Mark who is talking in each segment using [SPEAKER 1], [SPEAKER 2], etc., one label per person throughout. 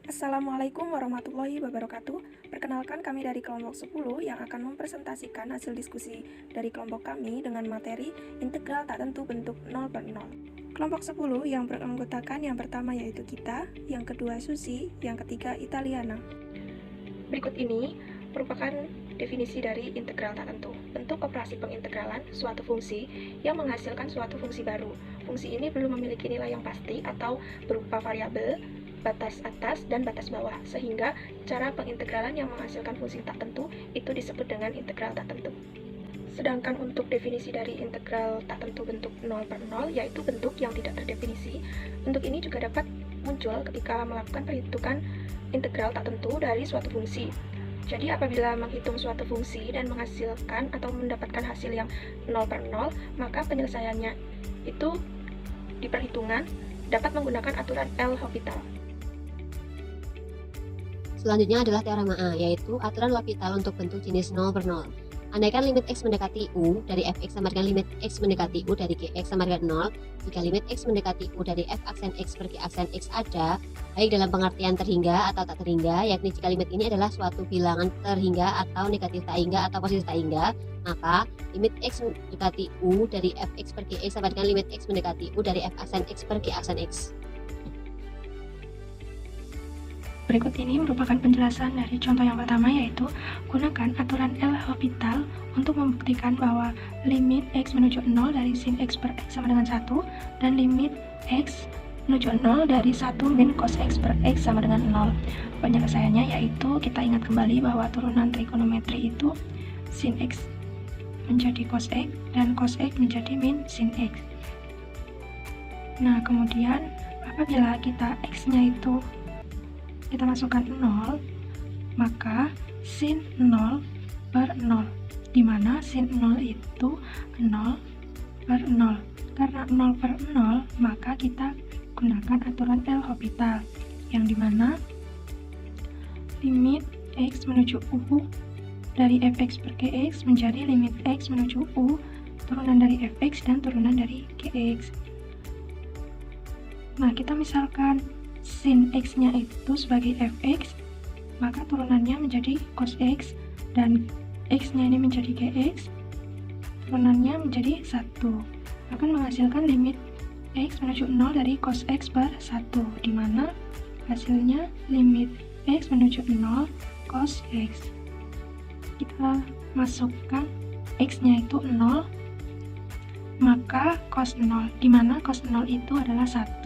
[SPEAKER 1] Assalamualaikum warahmatullahi wabarakatuh. Perkenalkan, kami dari kelompok 10 yang akan mempresentasikan hasil diskusi dari kelompok kami dengan materi integral tak tentu bentuk 0 per 0. Kelompok 10 yang beranggotakan yang pertama yaitu kita, yang kedua Susi, yang ketiga Italiana. Berikut ini merupakan definisi dari integral tak tentu. Bentuk operasi pengintegralan suatu fungsi yang menghasilkan suatu fungsi baru. Fungsi ini belum memiliki nilai yang pasti atau berupa variabel, batas atas dan batas bawah, sehingga cara pengintegralan yang menghasilkan fungsi tak tentu itu disebut dengan integral tak tentu. Sedangkan untuk definisi dari integral tak tentu bentuk 0 per 0, yaitu bentuk yang tidak terdefinisi. Bentuk ini juga dapat muncul ketika melakukan perhitungan integral tak tentu dari suatu fungsi. Jadi apabila menghitung suatu fungsi dan menghasilkan atau mendapatkan hasil yang 0 per 0, maka penyelesaiannya itu di perhitungan dapat menggunakan aturan L'Hopital.
[SPEAKER 2] Selanjutnya adalah teorema A, yaitu aturan L'Hopital untuk bentuk jenis 0 per 0. Andaikan limit x mendekati u dari fx sama dengan limit x mendekati u dari gx sama dengan 0, jika limit x mendekati u dari f aksen x per g aksen x ada, baik dalam pengertian terhingga atau tak terhingga, yakni jika limit ini adalah suatu bilangan terhingga atau negatif tak hingga atau positif tak hingga, maka limit x mendekati u dari fx per gx sama dengan limit x mendekati u dari f aksen x per g aksen x.
[SPEAKER 1] Berikut ini merupakan penjelasan dari contoh yang pertama, yaitu gunakan aturan L'Hopital untuk membuktikan bahwa limit x menuju 0 dari sin x per x sama dengan 1 dan limit x menuju 0 dari 1 min cos x per x sama dengan 0. Penyelesaiannya yaitu kita ingat kembali bahwa turunan trigonometri itu sin x menjadi cos x dan cos x menjadi min sin x. Nah, kemudian apabila kita x-nya itu kita masukkan 0, maka sin 0 per 0, di mana sin 0 itu 0 per 0. Karena 0 per 0, maka kita gunakan aturan L'Hopital, yang dimana limit x menuju u dari fx per gx menjadi limit x menuju u turunan dari fx dan turunan dari gx. Nah, kita misalkan sin x-nya itu sebagai fx, maka turunannya menjadi cos x, dan x-nya ini menjadi gx, turunannya menjadi 1, akan menghasilkan limit x menuju 0 dari cos x per 1, di mana hasilnya limit x menuju 0 cos x. Kita masukkan x-nya itu 0, maka cos 0, di mana cos 0 itu adalah 1.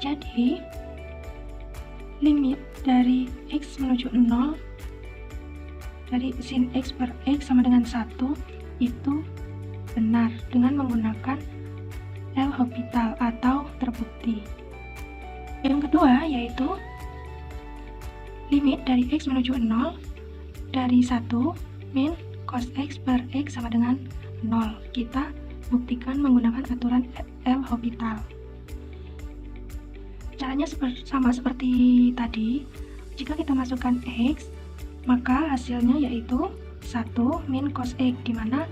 [SPEAKER 1] Jadi limit dari x menuju 0 dari sin x per x sama dengan 1 itu benar dengan menggunakan L'Hopital atau terbukti. Yang kedua yaitu limit dari x menuju 0 dari 1 min cos x per x sama dengan 0. Kita buktikan menggunakan aturan L'Hopital. Caranya sama seperti tadi. Jika kita masukkan x, maka hasilnya yaitu 1 min cos x, di mana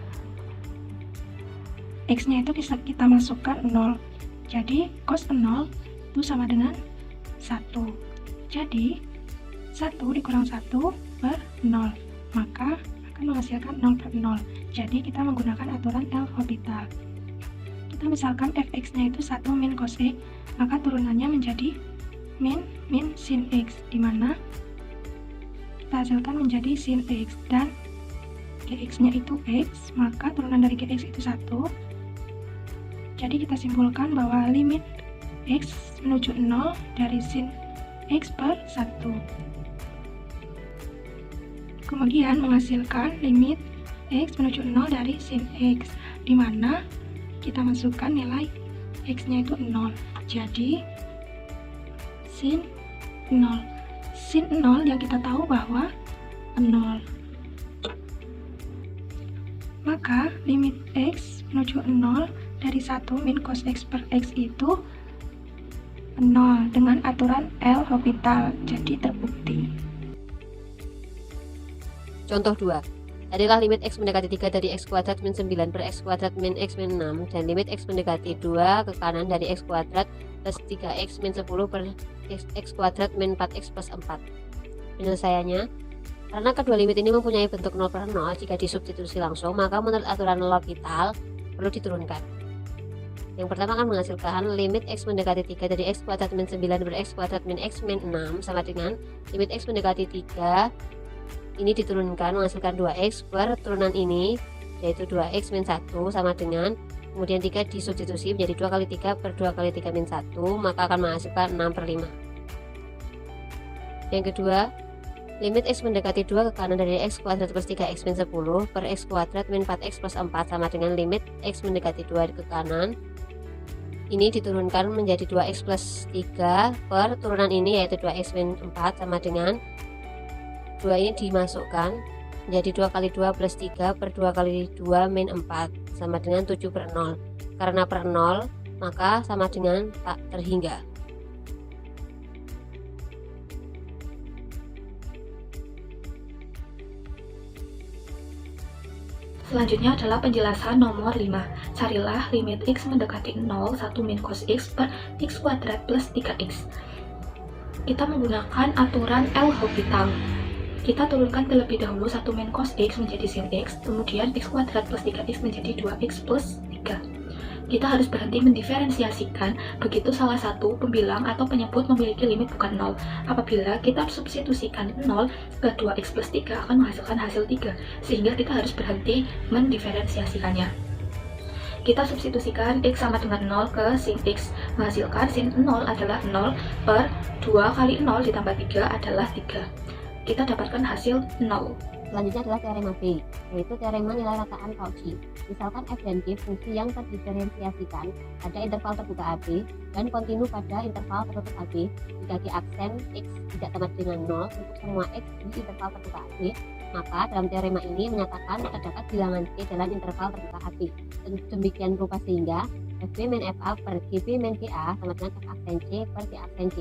[SPEAKER 1] x-nya itu kita masukkan 0. Jadi cos 0 itu sama dengan 1. Jadi 1 dikurang 1 per 0, maka akan menghasilkan 0 per 0. Jadi kita menggunakan aturan L'Hopital. Kita misalkan fx-nya itu 1 min cos x, maka turunannya menjadi min sin x, di mana kita hasilkan menjadi sin x, dan gx-nya itu x, maka turunan dari gx itu 1. Jadi kita simpulkan bahwa limit x menuju 0 dari sin x per 1 kemudian menghasilkan limit x menuju 0 dari sin x, di mana kita masukkan nilai x-nya itu 0. Jadi sin 0. Sin 0 yang kita tahu bahwa 0. Maka limit x menuju 0 dari 1 min cos x per x itu 0 dengan aturan L'Hopital, jadi terbukti.
[SPEAKER 2] Contoh 2. Carilah limit x mendekati 3 dari x kuadrat min 9 per x kuadrat min x min 6 dan limit x mendekati 2 ke kanan dari x kuadrat plus 3x min 10 per x kuadrat min 4x plus 4. Penyelesaiannya, karena kedua limit ini mempunyai bentuk 0 per 0, jika disubstitusi langsung, maka menurut aturan L'Hopital perlu diturunkan. Yang pertama akan menghasilkan limit x mendekati 3 dari x kuadrat min 9 ber x kuadrat min x min 6 sama dengan limit x mendekati 3 ini diturunkan menghasilkan 2x per turunan ini, yaitu 2x min 1 sama dengan, kemudian 3 disubstitusi menjadi 2 kali 3 per 2 kali 3 min 1, maka akan menghasilkan 6 per 5. Yang kedua, limit x mendekati 2 ke kanan dari x kuadrat plus 3x min 10 per x kuadrat min 4x plus 4 sama dengan limit x mendekati 2 ke kanan. Ini diturunkan menjadi 2x plus 3 per turunan ini, yaitu 2x min 4 sama dengan 2 ini dimasukkan menjadi 2 kali 2 plus 3 per 2 kali 2 min 4 sama dengan 7 per 0. Karena per 0 maka sama dengan tak terhingga.
[SPEAKER 3] Selanjutnya adalah penjelasan nomor 5. Carilah limit x mendekati 0, 1 min cos x per x kuadrat plus 3x. Kita menggunakan aturan L'Hopital. Kita turunkan terlebih dahulu 1 min cos x menjadi sin x, kemudian x kuadrat plus 3x menjadi 2x plus 3. Kita harus berhenti mendiferensiasikan begitu salah satu pembilang atau penyebut memiliki limit bukan 0. Apabila kita substitusikan 0 ke 2x plus 3 akan menghasilkan hasil 3, sehingga kita harus berhenti mendiferensiasikannya. Kita substitusikan x sama dengan 0 ke sin x, menghasilkan sin 0 adalah 0 per 2 kali 0 ditambah 3 adalah 3. Kita dapatkan hasil 0.
[SPEAKER 2] Selanjutnya adalah teorema B, yaitu teorema nilai rataan Cauchy. Misalkan f dan g fungsi yang terdiferensiasikan pada interval terbuka AB dan kontinu pada interval tertutup AB jika g aksen x tidak sama dengan 0 untuk semua x di interval terbuka AB, maka dalam teorema ini menyatakan terdapat bilangan c dalam interval terbuka AB. Demikian rupa sehingga fb min fa per gb min ga sama dengan f aksen c per g aksen c.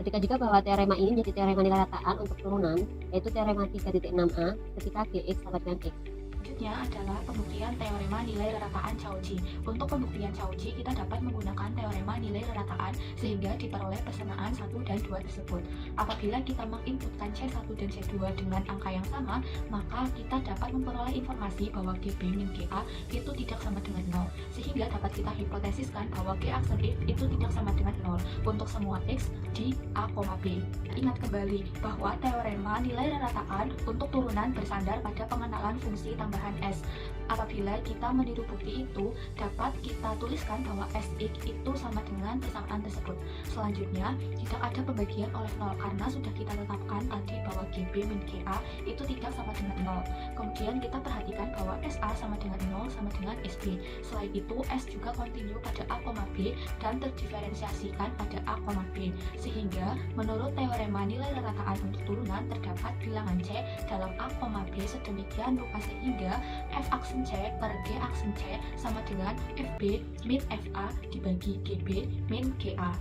[SPEAKER 2] Perhatikan juga bahwa teorema ini menjadi teorema nilai rataan untuk turunan, yaitu teorema 3.6a ketika gx sama dengan x.
[SPEAKER 3] Selanjutnya adalah pembuktian teorema nilai rerataan Cauchy. Untuk pembuktian Cauchy, kita dapat menggunakan teorema nilai rerataan sehingga diperoleh persamaan 1 dan 2 tersebut. Apabila kita menginputkan C1 dan C2 dengan angka yang sama, maka kita dapat memperoleh informasi bahwa GB min GA itu tidak sama dengan 0, sehingga dapat kita hipotesiskan bahwa G aksen X itu tidak sama dengan 0 untuk semua X di A, B. Ingat kembali bahwa teorema nilai rerataan untuk turunan bersandar pada pengenalan fungsi tambahan S. Apabila kita meniru bukti itu, dapat kita tuliskan bahwa Sx itu sama dengan persamaan tersebut. Selanjutnya, tidak ada pembagian oleh 0 karena sudah kita tetapkan tadi bahwa GB min GA itu tidak sama dengan 0. Kemudian kita perhatikan bahwa SA sama dengan 0 sama dengan SB. Selain itu, S juga kontinu pada A, B dan terdiferensiasikan pada A, B. Sehingga, menurut teorema nilai rerataan untuk turunan terdapat bilangan C dalam A, B sedemikian rupa sehingga F aksen C per G aksen C sama dengan FB min FA dibagi GB min GA.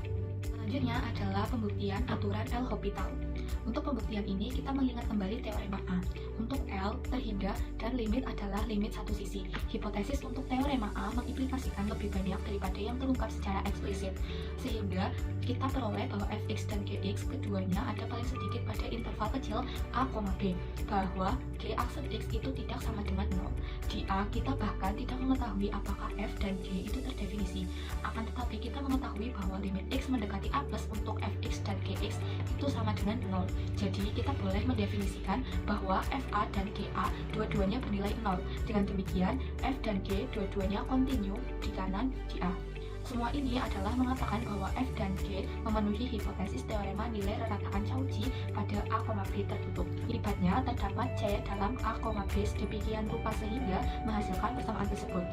[SPEAKER 3] Selanjutnya adalah pembuktian aturan L'Hopital. Untuk pembuktian ini kita mengingat kembali teorema A. Untuk L terhingga dan limit adalah limit satu sisi. Hipotesis untuk teorema A mengimplikasikan lebih banyak daripada yang terungkap secara eksplisit, sehingga kita peroleh bahwa fx dan gx keduanya ada paling sedikit pada interval kecil A, B, bahwa g aksen x itu tidak sama dengan 0. Di A kita bahkan tidak mengetahui apakah f dan g itu terdefinisi, akan tetapi kita mengetahui bahwa limit x mendekati A plus untuk fx dan gx itu sama dengan 0. Jadi kita boleh mendefinisikan bahwa FA dan GA dua-duanya bernilai 0. Dengan demikian, F dan G dua-duanya kontinu di kanan di A. Semua ini adalah mengatakan bahwa F dan G memenuhi hipotesis teorema nilai rerataan Cauchy pada A, B tertutup. Akibatnya terdapat C dalam A, B sedemikian rupa sehingga menghasilkan persamaan tersebut.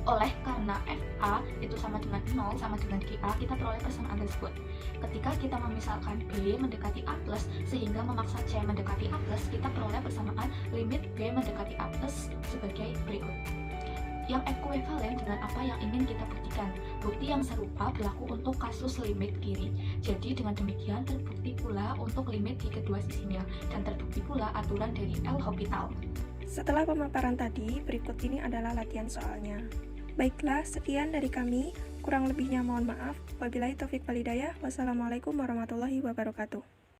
[SPEAKER 3] Oleh karena FA itu sama dengan 0 sama dengan GA, kita peroleh persamaan tersebut. Ketika kita memisalkan B mendekati A+, sehingga memaksa C mendekati A+, kita peroleh persamaan limit B mendekati A+, sebagai berikut. Yang ekuivalen dengan apa yang ingin kita buktikan. Bukti yang serupa berlaku untuk kasus limit kiri. Jadi dengan demikian terbukti pula untuk limit di kedua sisinya, dan terbukti pula aturan dari L'Hopital.
[SPEAKER 1] Setelah pemaparan tadi, berikut ini adalah latihan soalnya. Baiklah, sekian dari kami. Kurang lebihnya mohon maaf. Wabillahi taufik walhidayah. Wassalamualaikum warahmatullahi wabarakatuh.